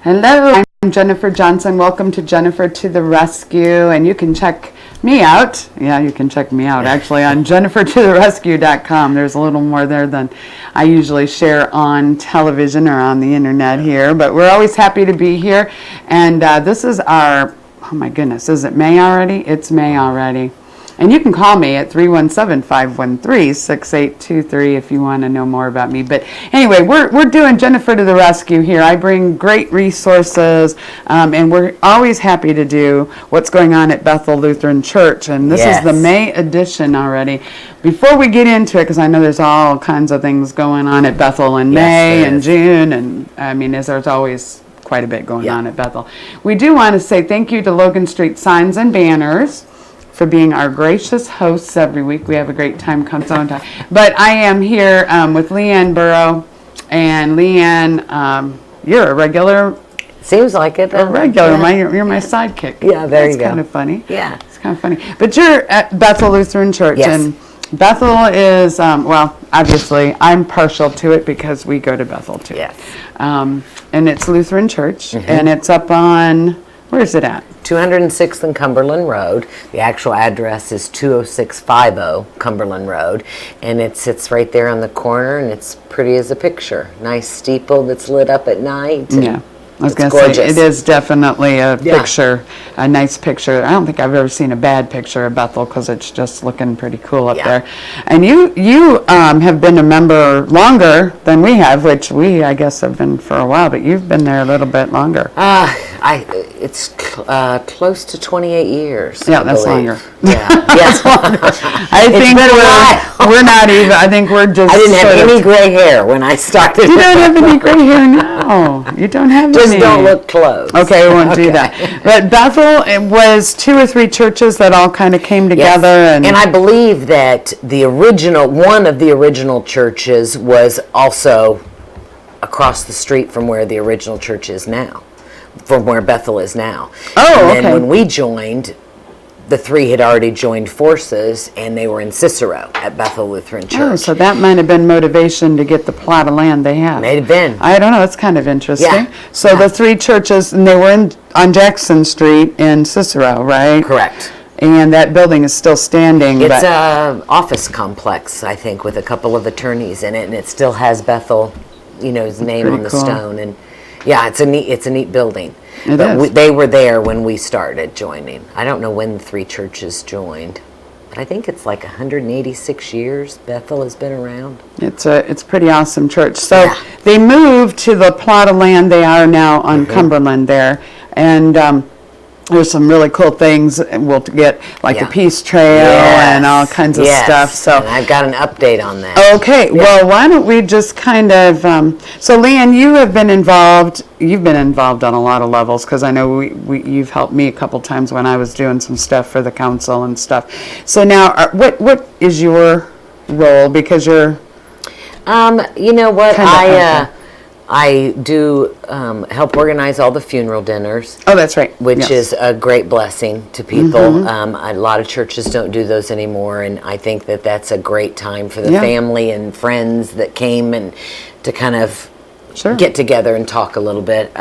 Hello, I'm Jennifer Johnson. Welcome to Jennifer to the Rescue, and you can check me out. Yeah, you can check me out actually on jennifertotherescue.com. There's a little more there than I usually share on television or on the internet here, but we're always happy to be here. And this is our, oh my goodness, is it May already? It's May already. And you can call me at 317-513-6823 if you want to know more about me. But anyway, we're doing Jennifer to the Rescue here. I bring great resources, and we're always happy to do what's going on at Bethel Lutheran Church. And this is the May edition already. Before we get into it, because I know there's all kinds of things going on at Bethel in May and June, and I mean, there's always quite a bit going on at Bethel. We do want to say thank you to Logan Street Signs and Banners for being our gracious hosts every week. We have a great time, comes on time. But I am here with Lee Ann Burrow, and Lee Ann, you're a regular. Seems like it. A regular. You're my sidekick. Yeah, there you go. That's kind of funny. Yeah. It's kind of funny. But you're at Bethel Lutheran Church. Yes. And Bethel is, well, obviously, I'm partial to it because we go to Bethel too. Yes. And it's Lutheran Church, and it's up on, where is it at? 206th and Cumberland Road. The actual address is 20650 Cumberland Road, and it sits right there on the corner, and it's pretty as a picture. Nice steeple that's lit up at night. Yeah. I was going to say, it is definitely a picture, a nice picture. I don't think I've ever seen a bad picture of Bethel because it's just looking pretty cool up there. And you have been a member longer than we have, which we, I guess, have been for a while, but you've been there a little bit longer. It's close to 28 years. Yeah, that's longer. Yeah, yes. I think we're not even, I think we're just. I didn't have any gray hair when I started. You don't have any gray hair now. You don't have Just any. don't look close. Okay, we won't do that. But Bethel, it was 2 or 3 churches that all kind of came together. Yes. And I believe that one of the original churches was also across the street from where the original church is now, from where Bethel is now. Oh, and then when we joined, the 3 had already joined forces, and they were in Cicero at Bethel Lutheran Church. Oh, so that might have been motivation to get the plot of land they have. May have been. I don't know. It's kind of interesting. Yeah. So the 3 churches, and they were on Jackson Street in Cicero, right? Correct. And that building is still standing. It's an office complex, I think, with a couple of attorneys in it, and it still has Bethel, his name on the stone. And yeah, it's a neat building. They were there when we started joining. I don't know when the 3 churches joined, but I think it's like 186 years Bethel has been around. It's a pretty awesome church. So they moved to the plot of land they are now on Cumberland there, and there's some really cool things. We'll get like the Peace Trail and all kinds of stuff. So and I've got an update on that. Okay, well, why don't we just kind of, so Lee Ann, you have been involved, you've been involved on a lot of levels, because I know you've helped me a couple times when I was doing some stuff for the council and stuff. So now, what is your role? Because you're you know what, I do help organize all the funeral dinners. Oh, that's right. Which is a great blessing to people. A lot of churches don't do those anymore, and I think that that's a great time for the family and friends that came and to kind of get together and talk a little bit.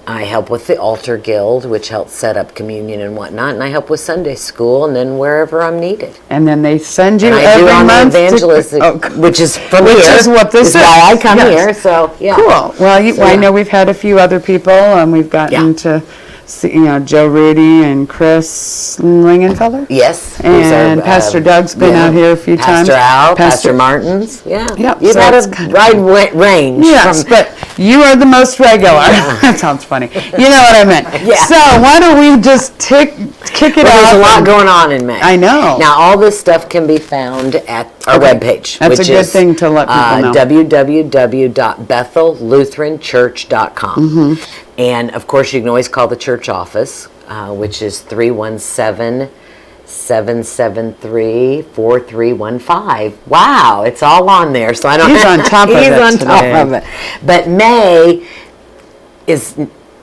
I help with the Altar Guild, which helps set up communion and whatnot, and I help with Sunday school, and then wherever I'm needed. And then they send you and every I do month evangelist, which is from which here. Is what this is. Why I come here. So cool. Well, I know we've had a few other people, and we've gotten to see, Joe Rudy and Chris Lingenfeller. Yes. And Pastor Doug's been out here a few times. Pastor Al, Pastor Martins. Yeah. Yep. You've had a wide range. Yes, but you are the most regular. That sounds funny. You know what I meant. So why don't we just kick it off? There's a lot going on in May. I know. Now, all this stuff can be found at our webpage. That's a good thing to let people know. www.bethellutheranchurch.com. And, of course, you can always call the church office, which is 317-773-4315. Wow, it's all on there. So I don't. He's on top of it. He's on top of it. But May is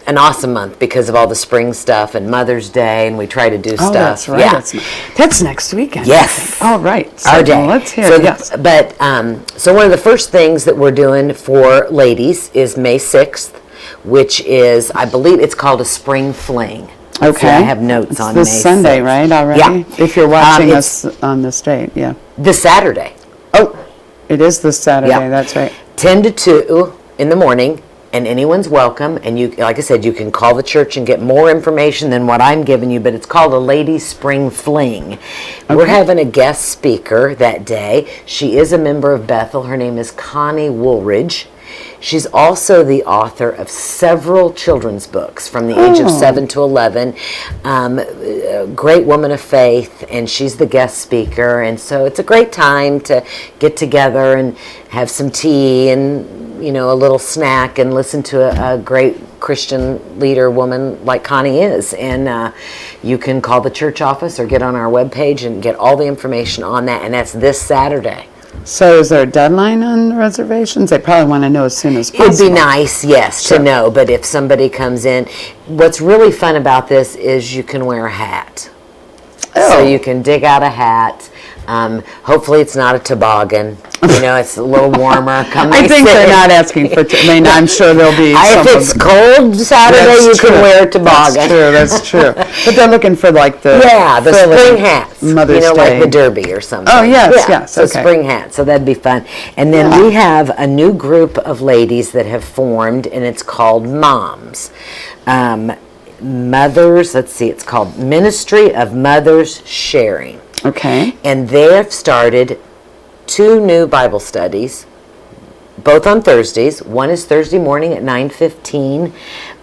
an awesome month because of all the spring stuff and Mother's Day, and we try to do stuff. That's right. Yeah. That's next weekend. Yes. All right. So our day. Let's hear it. Yes. But so one of the first things that we're doing for ladies is May 6th. which is, I believe it's called a spring fling. Okay. See, I have notes it's on this May Sunday, 6th. right, already? Yeah. If you're watching us on this date, yeah. This Saturday. Oh, it is this Saturday, Yeah. that's right. 10 to 2 in the morning, and anyone's welcome. And you, like I said, you can call the church and get more information than what I'm giving you, but it's called a Ladies Spring Fling. Okay. We're having a guest speaker that day. She is a member of Bethel. Her name is Connie Woolridge. She's also the author of several children's books from the age of 7 to 11. A great woman of faith, and she's the guest speaker. And so it's a great time to get together and have some tea and, you know, a little snack and listen to a great Christian leader woman like Connie is. And you can call the church office or get on our webpage and get all the information on that. And that's this Saturday. So is there a deadline on reservations? They probably want to know as soon as possible. It'd be nice, yes, to know, but if somebody comes in, what's really fun about this is you can wear a hat. So you can dig out a hat. Hopefully it's not a toboggan. You know, it's a little warmer. I think they're not asking for, I'm sure there'll be if it's cold Saturday, you can wear a toboggan. That's true. But they're looking for like the spring hats. Mother's Day. Like the Derby or something. Oh, yes. So spring hats, so that'd be fun. And then we have a new group of ladies that have formed, and it's called Moms. Mothers, let's see, it's called Ministry of Mothers Sharing. Okay. And they have started 2 new Bible studies, both on Thursdays. One is Thursday morning at 9:15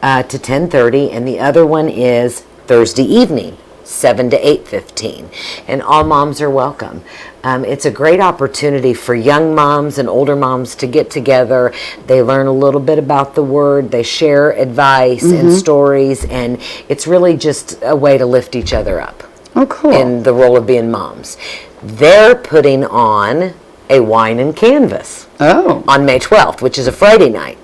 to 10:30, and the other one is Thursday evening, 7 to 8:15. And all moms are welcome. It's a great opportunity for young moms and older moms to get together. They learn a little bit about the Word. They share advice and stories, and it's really just a way to lift each other up. Oh, cool. In the role of being moms. They're putting on a wine and canvas on May 12th, which is a Friday night.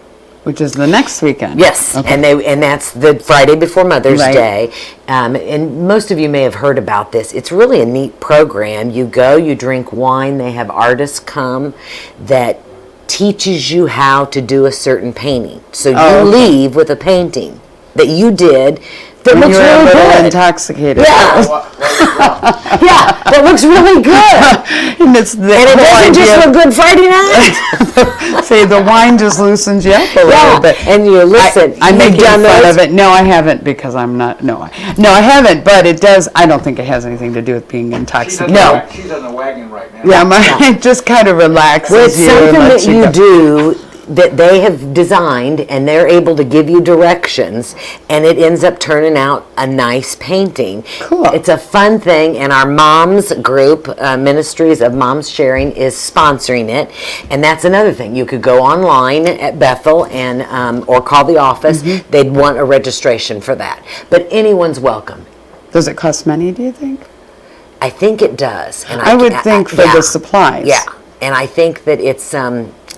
Which is the next weekend. Yes, okay. and that's the Friday before Mother's Day. And most of you may have heard about this. It's really a neat program. You go, you drink wine. They have artists come that teaches you how to do a certain painting. So you leave with a painting that you did that looks really good. Intoxicated. Yeah. That looks really good. And it doesn't just look good Friday night. See, the wine just loosens you up a little bit. And you listen. I make fun of it. No, I haven't, because I'm not. No, I haven't. But it does. I don't think it has anything to do with being intoxicated. She's on the wagon right now. Yeah, it just kind of relaxes it's you. Something that you do that they have designed, and they're able to give you directions, and it ends up turning out a nice painting. Cool. It's a fun thing, and our moms group, Ministries of Moms Sharing, is sponsoring it. And that's another thing. You could go online at Bethel and or call the office. They'd want a registration for that. But anyone's welcome. Does it cost money, do you think? I think it does. And I would think for the supplies. Yeah, and I think that it's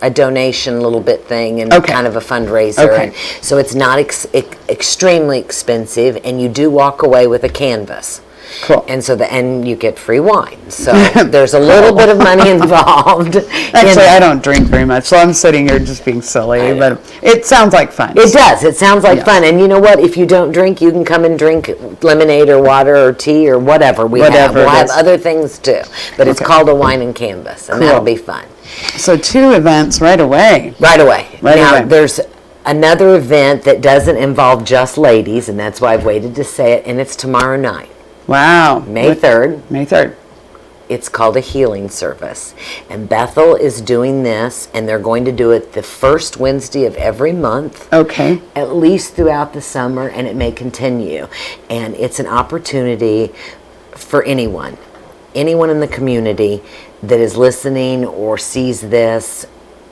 a donation little bit thing and kind of a fundraiser. Okay. And so it's not extremely expensive, and you do walk away with a canvas. Cool. And so and you get free wine. So there's a little bit of money involved. Actually, I don't drink very much, so I'm sitting here just being silly, but it sounds like fun. It does. It sounds like fun. And you know what? If you don't drink, you can come and drink lemonade or water or tea or whatever we have. We'll have other things too. But it's called a wine and canvas, and that'll be fun. So 2 events right away. Right away. Now, away. There's another event that doesn't involve just ladies, and that's why I've waited to say it, and it's tomorrow night. Wow. May 3rd. May 3rd. It's called a healing service. And Bethel is doing this, and they're going to do it the first Wednesday of every month. Okay. At least throughout the summer, and it may continue. And it's an opportunity for anyone in the community that is listening or sees this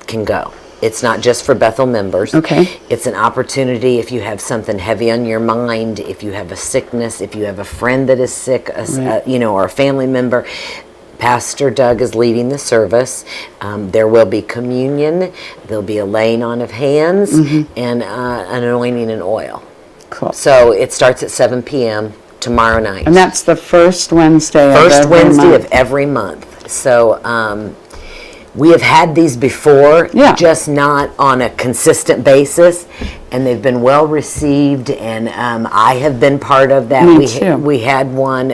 can go. It's not just for Bethel members. Okay. It's an opportunity if you have something heavy on your mind, if you have a sickness, if you have a friend that is sick, or a family member. Pastor Doug is leading the service. There will be communion. There'll be a laying on of hands and an anointing in oil. Cool. So it starts at 7 p.m. tomorrow night. And that's the first Wednesday of every month. So we have had these before, just not on a consistent basis. and they've been well received, and I have been part of that. Me too. We had one.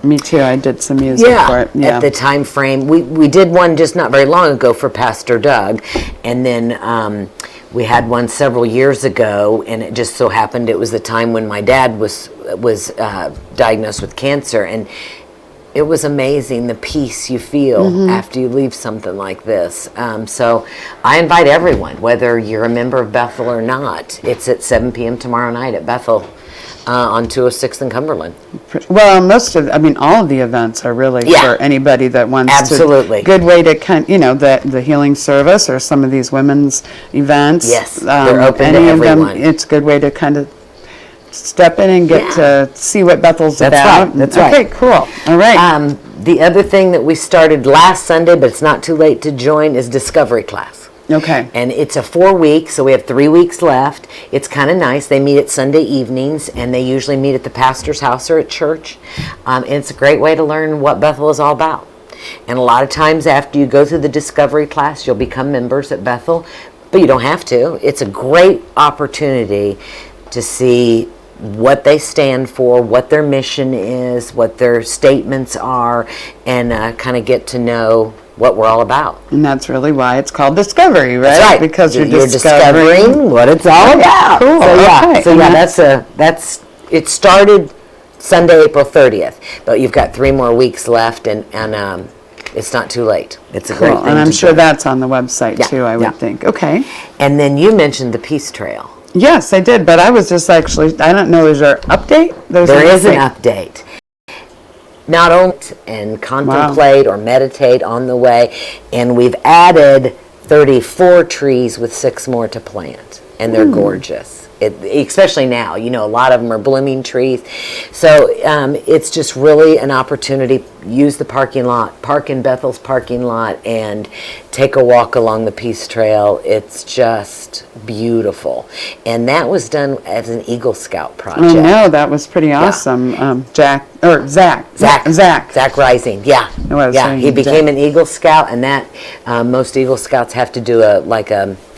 Me too. I did some music for it. Yeah. At the time frame, we did one just not very long ago for Pastor Doug, and then we had one several years ago, and it just so happened it was the time when my dad was diagnosed with cancer, and it was amazing the peace you feel after you leave something like this. So I invite everyone, whether you're a member of Bethel or not. It's at 7 p.m. tomorrow night at Bethel on 206th and Cumberland. Well, all of the events are really for anybody that wants Absolutely. to. Good way to the healing service or some of these women's events. Yes, they're open to everyone. It's a good way to kind of step in and get to see what Bethel's That's about. right. That's right. Okay, cool. All right. The other thing that we started last Sunday, but it's not too late to join, is Discovery Class. Okay. And it's a 4-week, so we have 3 weeks left. It's kind of nice. They meet at Sunday evenings, and they usually meet at the pastor's house or at church. And it's a great way to learn what Bethel is all about. And a lot of times after you go through the Discovery Class, you'll become members at Bethel, but you don't have to. It's a great opportunity to see what they stand for, what their mission is, what their statements are, and kind of get to know what we're all about. And that's really why it's called Discovery, right? That's right. Because you're discovering what it's all about. Cool. So that's it started Sunday, April 30th, but you've got 3 more weeks left, and it's not too late. It's a great thing. And I'm to sure do. that's on the website too, I would think. Okay. And then you mentioned the Peace Trail. Yes, I did, but I was just I don't know, is there an update? There is an update. Not only and contemplate or meditate on the way, and we've added 34 trees with 6 more to plant, and they're gorgeous. Especially now, a lot of them are blooming trees. So it's just really an opportunity. Use the parking lot, park in Bethel's parking lot, and take a walk along the Peace Trail. It's just beautiful. And that was done as an Eagle Scout project. I know, that was pretty awesome. Zach Rising, he became an Eagle Scout, and that most Eagle Scouts have to do a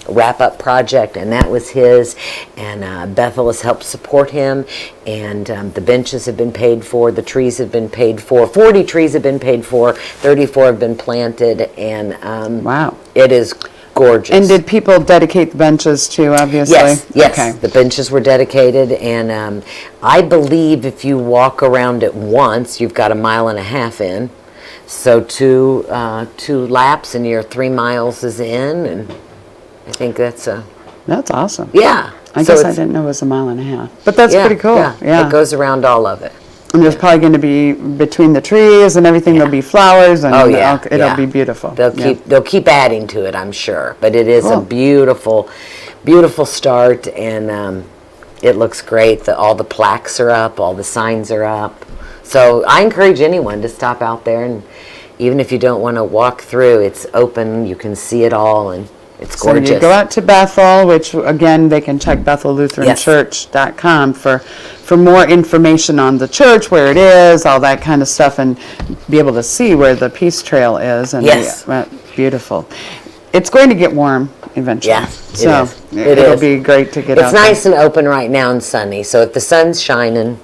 wrap-up project, and that was his, and Bethel has helped support him, and the benches have been paid for, the trees have been paid for, 40 trees have been paid for, 34 have been planted, and wow, it is gorgeous. And did people dedicate the benches too, obviously? Yes, okay. The benches were dedicated, and I believe if you walk around it once, you've got 1.5 miles in, so two laps and you're 3 miles is in, and I think that's awesome. Yeah. I guess I didn't know it was 1.5 miles. But that's pretty cool. Yeah. It goes around all of it. And there's probably going to be, between the trees and everything, there'll be flowers, and it'll be beautiful. They'll keep adding to it, I'm sure. But it is a beautiful, beautiful start, and it looks great. All the plaques are up, all the signs are up. So I encourage anyone to stop out there, and even if you don't want to walk through, it's open, you can see it all, and it's gorgeous. So you go out to Bethel, which again they can check BethelLutheranChurch.com for more information on the church, where it is, all that kind of stuff, and be able to see where the Peace Trail is. And beautiful. It's going to get warm eventually. Yeah, so it'll be great to get out. It's nice and open right now and sunny. So if the sun's shining.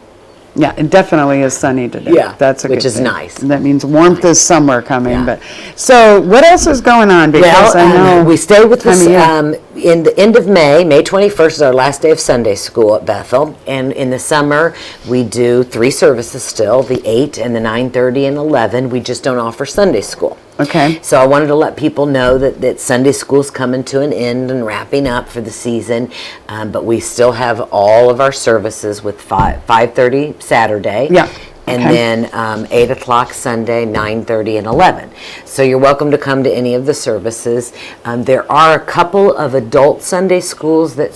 Yeah, it definitely is sunny today. Yeah, that's a good which is thing. Nice. And that means warmth is somewhere coming. Yeah. But so, what else is going on? Because I know we stay with this in the end of May. May 21st is our last day of Sunday school at Bethel, and in the summer we do 3 services still: the 8 and the 9:30 and 11. We just don't offer Sunday school. Okay. So I wanted to let people know that Sunday school's coming to an end and wrapping up for the season, but we still have all of our services with 5:30 Saturday. Yeah. And then 8 o'clock Sunday, 9:30 and 11. So you're welcome to come to any of the services. There are a couple of adult Sunday schools that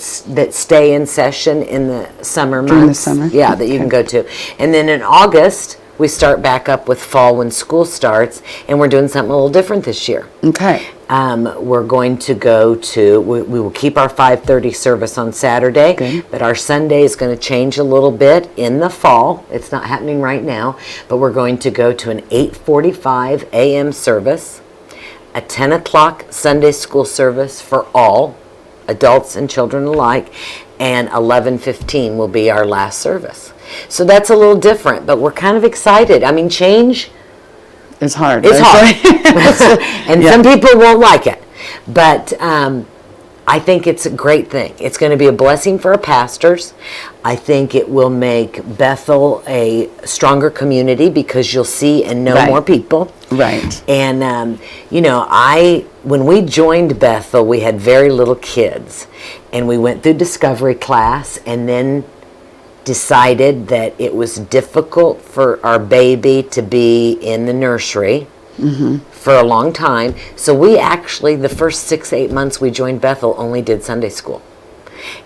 stay in session in the summer months. During the summer? Yeah, that you can go to. And then in August, we start back up with fall when school starts, and we're doing something a little different this year. Okay. We're going to go to, we will keep our 5:30 service on Saturday, but our Sunday is going to change a little bit in the fall. It's not happening right now, but we're going to go to an 8:45 a.m. service, a 10 o'clock Sunday school service for all, adults and children alike, and 11:15 will be our last service. So that's a little different, but we're kind of excited. I mean, change is hard. It's hard. And some people won't like it. But I think it's a great thing. It's going to be a blessing for our pastors. I think it will make Bethel a stronger community because you'll see and know more people. Right. And, when we joined Bethel, we had very little kids. And we went through discovery class and then decided that it was difficult for our baby to be in the nursery. For a long time. So we actually, the first 6-8 months we joined Bethel, only did Sunday school.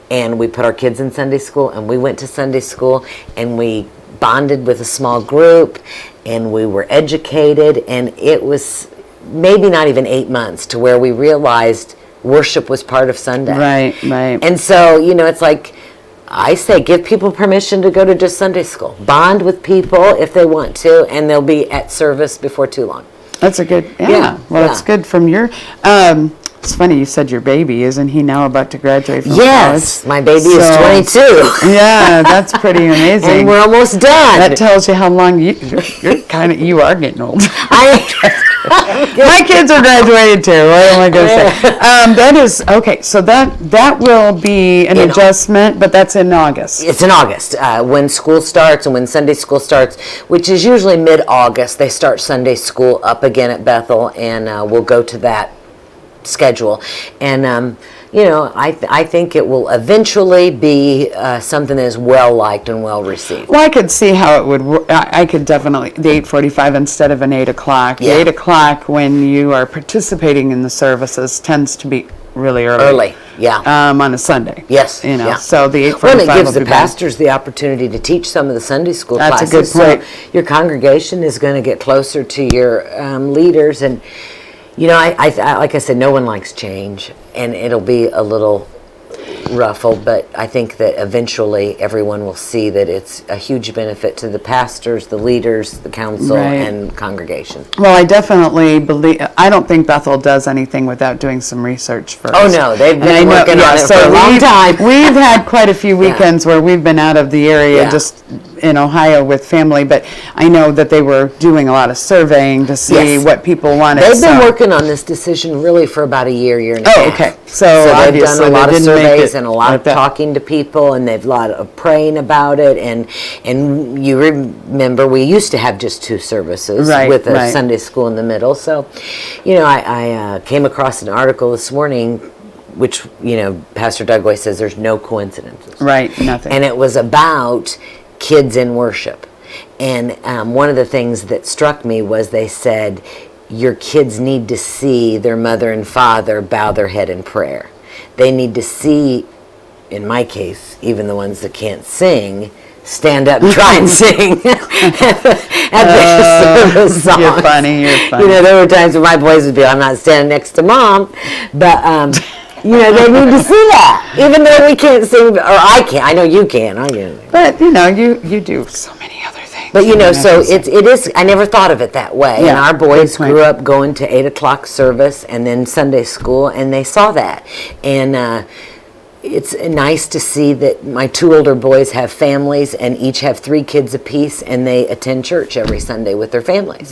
And we put our kids in Sunday school, and we went to Sunday school, and we bonded with a small group, and we were educated, and it was maybe not even 8 months to where we realized worship was part of Sunday. Right. And so, it's like, I say give people permission to go to just Sunday school. Bond with people if they want to, and they'll be at service before too long. That's a good, it's good from your, it's funny you said your baby, isn't he now about to graduate from college? Yes, my baby is 22. Yeah, that's pretty amazing. And we're almost done. That tells you how long you are getting old. My kids are graduated too. What am I going to say? That is, okay, so that will be an adjustment, but that's in August. It's in August. When school starts and when Sunday school starts, which is usually mid-August, they start Sunday school up again at Bethel, and we'll go to that schedule. And I think it will eventually be something that is well liked and well received. Well, I could see how it would work. I could definitely, the 8:45 instead of an 8 o'clock. Yeah. The 8 o'clock when you are participating in the services tends to be really early. On a Sunday. Yes. So the 8:45 Well, it gives will the be pastors the opportunity to teach some of the Sunday school classes. That's a good point. So your congregation is going to get closer to your leaders. And I like I said, no one likes change, and it'll be a little ruffled, but I think that eventually everyone will see that it's a huge benefit to the pastors, the leaders, the council, and congregation. Well, I definitely believe, I don't think Bethel does anything without doing some research first. Oh, no, they've been working on it for a long time. We've had quite a few weekends where we've been out of the area, just in Ohio with family, but I know that they were doing a lot of surveying to see what people wanted. They've been working on this decision really for about a year and a half. Oh, okay. So they've done a lot of surveys and a lot of talking to people, and they've a lot of praying about it. And you remember we used to have just 2 services with a Sunday school in the middle. So, I came across an article this morning, which Pastor Dugway says there's no coincidences. Right, nothing. And it was about kids in worship. And one of the things that struck me was they said, your kids need to see their mother and father bow their head in prayer. They need to see, in my case, even the ones that can't sing, stand up and try and sing at the service song. You're funny. There were times when my boys would be, I'm not standing next to mom, but they need to see that. Even though we can't sing, or I can't. I know you can. I can. But, you do so many other things. But, so it is, I never thought of it that way. Yeah, and our boys grew up going to 8 o'clock service and then Sunday school, and they saw that. And it's nice to see that my 2 older boys have families and each have 3 kids apiece, and they attend church every Sunday with their families.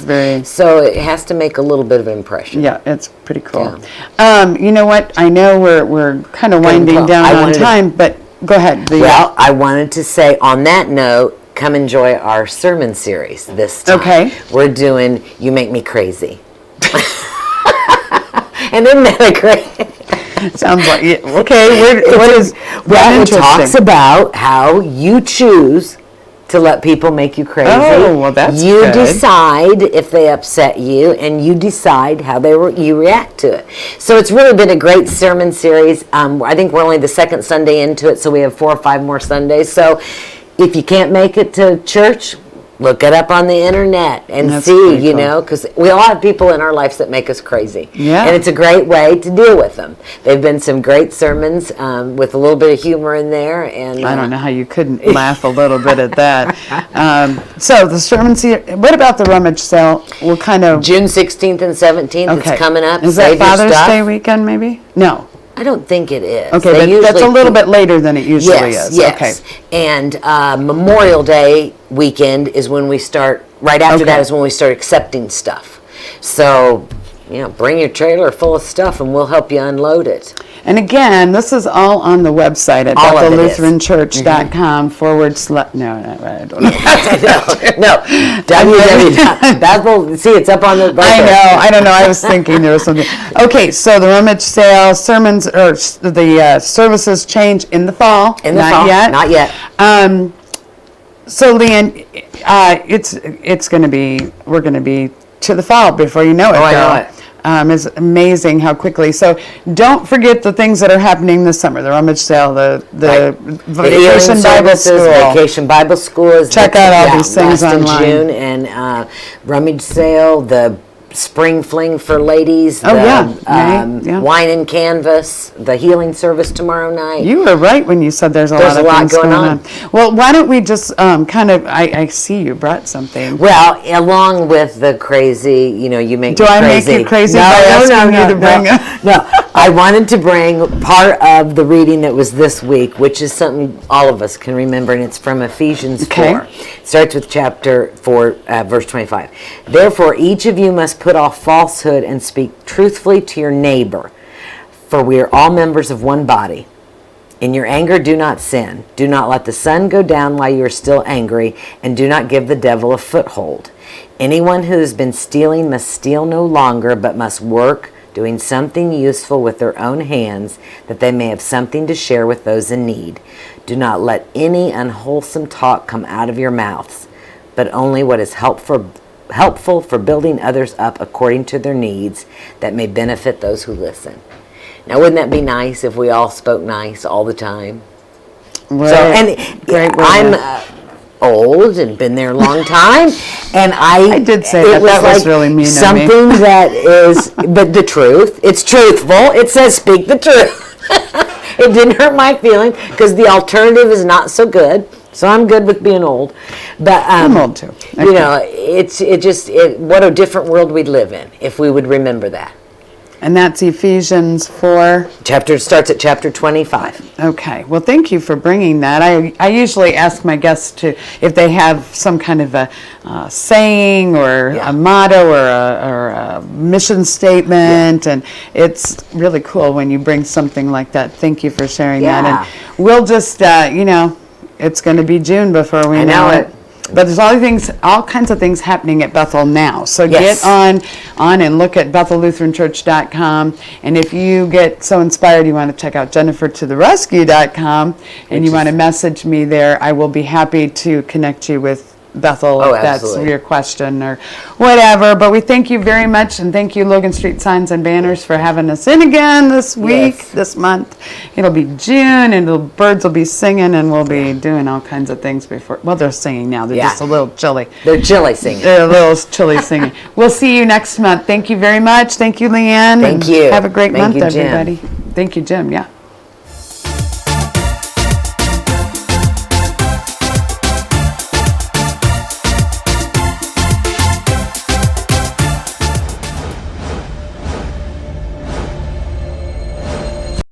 So it has to make a little bit of an impression. Yeah, it's pretty cool. Yeah. You know what? I know we're kind of winding down on time, but go ahead. Well, I wanted to say on that note, come enjoy our sermon series this time. Okay. We're doing You Make Me Crazy. And isn't that a great... Sounds like it. Okay. It talks about how you choose to let people make you crazy. Oh, well, that's You good. decide if they upset you, and you decide how you react to it. So it's really been a great sermon series. I think we're only the 2nd Sunday into it, so we have 4 or 5 more Sundays. So if you can't make it to church, look it up on the internet and see, because we all have people in our lives that make us crazy. Yeah. And it's a great way to deal with them. They've been some great sermons with a little bit of humor in there. And I don't know how you couldn't laugh a little bit at that. So the sermon series, what about the rummage sale? June 16th and 17th, it's coming up. Is that Father's Day weekend maybe? No. I don't think it is. Okay, but that's a little bit later than it usually is. Yes. Okay. And Memorial Day weekend is when we start, right after that is when we start accepting stuff. So, bring your trailer full of stuff and we'll help you unload it. And again, this is all on the website at BethelLutheranChurch.com / no, I don't know. No. Bethel, see, it's up on the. I don't know. I was thinking there was something. Okay, so the rummage sale, sermons, or the services change in the fall. Not yet. So, Lee Ann, it's going to be, we're going to be to the fall before you know it. Oh, I know it. It's amazing how quickly. So don't forget the things that are happening this summer. The rummage sale, the Vacation Bible School. Vacation Bible School is check out all these things online. In June, and rummage sale, the spring fling for ladies, yeah. Wine and Canvas, the healing service tomorrow night. You were right when you said there's a lot of things going on. Well, why don't we just I see you brought something. Well, along with the crazy, you make Do me I crazy. make you crazy by asking you to bring No, I wanted to bring part of the reading that was this week, which is something all of us can remember, and it's from Ephesians 4. It starts with chapter 4, verse 25. Therefore, each of you must put off falsehood and speak truthfully to your neighbor, for we are all members of one body. In your anger, do not sin. Do not let the sun go down while you are still angry, and do not give the devil a foothold. Anyone who has been stealing must steal no longer, but must work, doing something useful with their own hands, that they may have something to share with those in need. Do not let any unwholesome talk come out of your mouths, but only what is helpful for building others up according to their needs, that may benefit those who listen. Now, wouldn't that be nice if we all spoke nice all the time? Right. I'm old and been there a long time, and I did say that was really mean of me. Something that is, but the truth. It's truthful. It says speak the truth. It didn't hurt my feelings because the alternative is not so good. So I'm good with being old, but I'm old too. What a different world we'd live in if we would remember that. And that's Ephesians 4. Starts at chapter 25. Okay. Well, thank you for bringing that. I usually ask my guests if they have some kind of a saying or a motto or a mission statement, and it's really cool when you bring something like that. Thank you for sharing that. And we'll just, it's going to be June before we know it. But there's all kinds of things happening at Bethel now. So get on and look at BethelLutheranChurch.com. And if you get so inspired you want to check out JenniferToTheRescue.com and you want to message me there, I will be happy to connect you with Bethel if that's your question or whatever. But we thank you very much, and thank you Logan Street Signs and Banners for having us in again this week, this month. It'll be June, and the birds will be singing, and we'll be doing all kinds of things before. Well, they're singing now. They're just a little chilly. They're chilly singing. They're a little chilly singing. We'll see you next month. Thank you very much. Thank you, Lee Ann. Thank you. Have a great month, you, Jim. everybody. Thank you, Jim. Yeah.